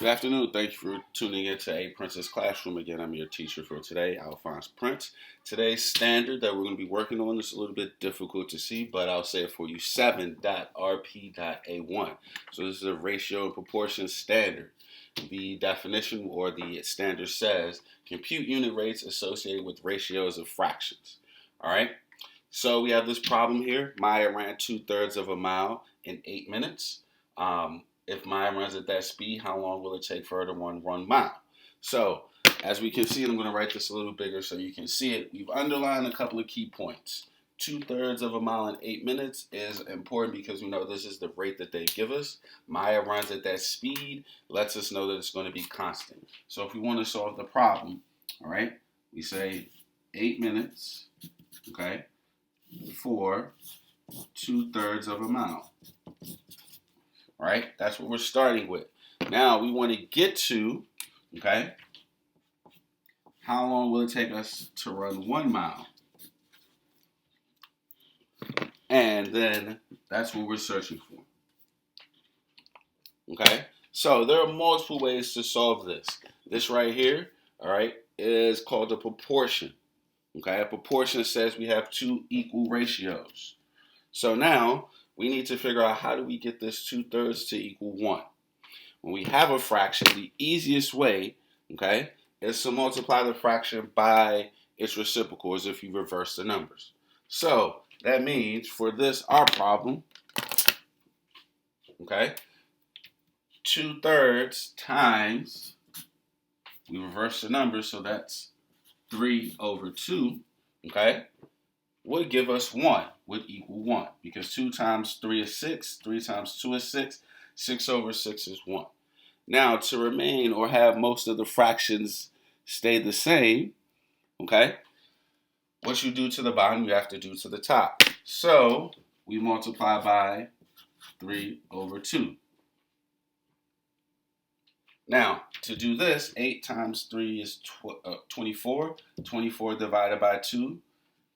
Good afternoon. Thank you for tuning in to A Princess Classroom. Again, I'm your teacher for today, Alphonse Prince. Today's standard that we're going to be working on is a little bit difficult to see, but I'll say it for you, 7.RP.A.1. So this is a ratio and proportion standard. The definition or the standard says, compute unit rates associated with ratios of fractions. All right? So we have this problem here. Maya ran 2/3 of a mile in 8 minutes. If Maya runs at that speed, how long will it take for her to run 1 mile? So as we can see, I'm going to write this a little bigger so you can see it. We've underlined a couple of key points. 2/3 of a mile in 8 minutes is important because we know this is the rate that they give us. Maya runs at that speed, lets us know that it's going to be constant. So if we want to solve the problem, all right, we say 8 minutes, okay, for 2/3 of a mile. All right, that's what we're starting with. Now we want to get to, okay, how long will it take us to run 1 mile? And then that's what we're searching for. Okay, so there are multiple ways to solve this. This right here, all right, is called a proportion. Okay, a proportion says we have two equal ratios. So now we need to figure out how do we get this 2/3 to equal 1. When we have a fraction, the easiest way, okay, is to multiply the fraction by its reciprocal as if you reverse the numbers. So that means for this, our problem, okay, 2/3 times, we reverse the numbers, so that's 3/2, okay, would give us 1, would equal 1. Because 2 times 3 is 6, 3 times 2 is 6, 6/6 is 1. Now, to remain or have most of the fractions stay the same, okay, what you do to the bottom, you have to do to the top. So, we multiply by 3/2. Now, to do this, 8 times 3 is 24. 24 divided by 2,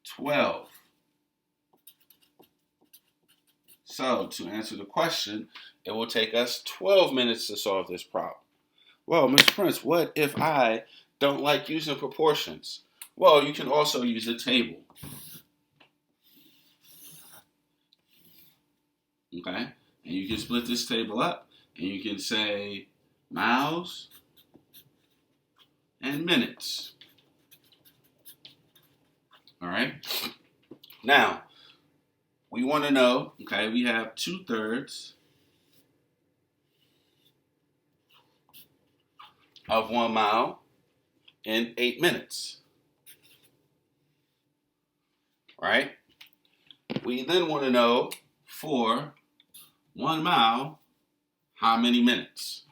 12. So, to answer the question, it will take us 12 minutes to solve this problem. Well, Mr. Prince, what if I don't like using proportions? Well, you can also use a table. Okay? And you can split this table up and you can say miles and minutes. All right? Now, we want to know, okay, we have 2/3 of 1 mile in 8 minutes. Right? We then want to know for 1 mile, how many minutes?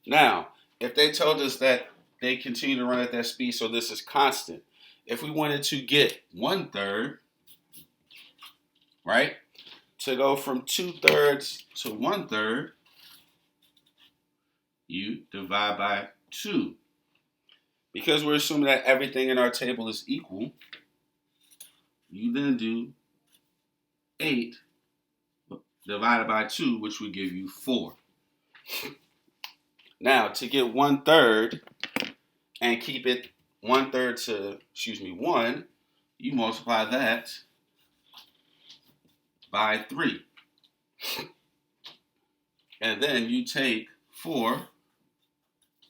Now, if they told us that they continue to run at that speed, so this is constant. If we wanted to get 1/3, right, to go from 2/3 to 1/3, you divide by 2. Because we're assuming that everything in our table is equal, you then do 8 divided by 2, which would give you 4. Now, to get 1/3 and keep it 1/3 to, 1, you multiply that by 3. And then you take 4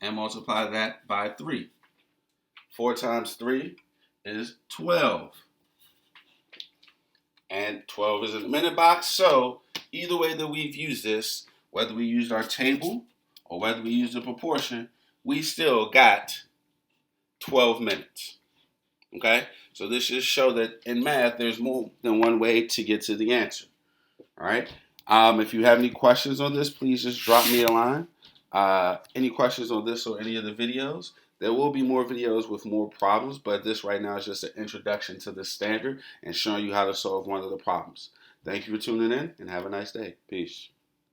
and multiply that by 3. 4 times 3 is 12. And 12 is in the minute box. So either way that we've used this, whether we used our table or whether we used a proportion, we still got 12 minutes. Okay? So this just shows that in math, there's more than one way to get to the answer. All right? If you have any questions on this, please just drop me a line. Any questions on this or any of the videos? There will be more videos with more problems, but this right now is just an introduction to the standard and showing you how to solve one of the problems. Thank you for tuning in and have a nice day. Peace.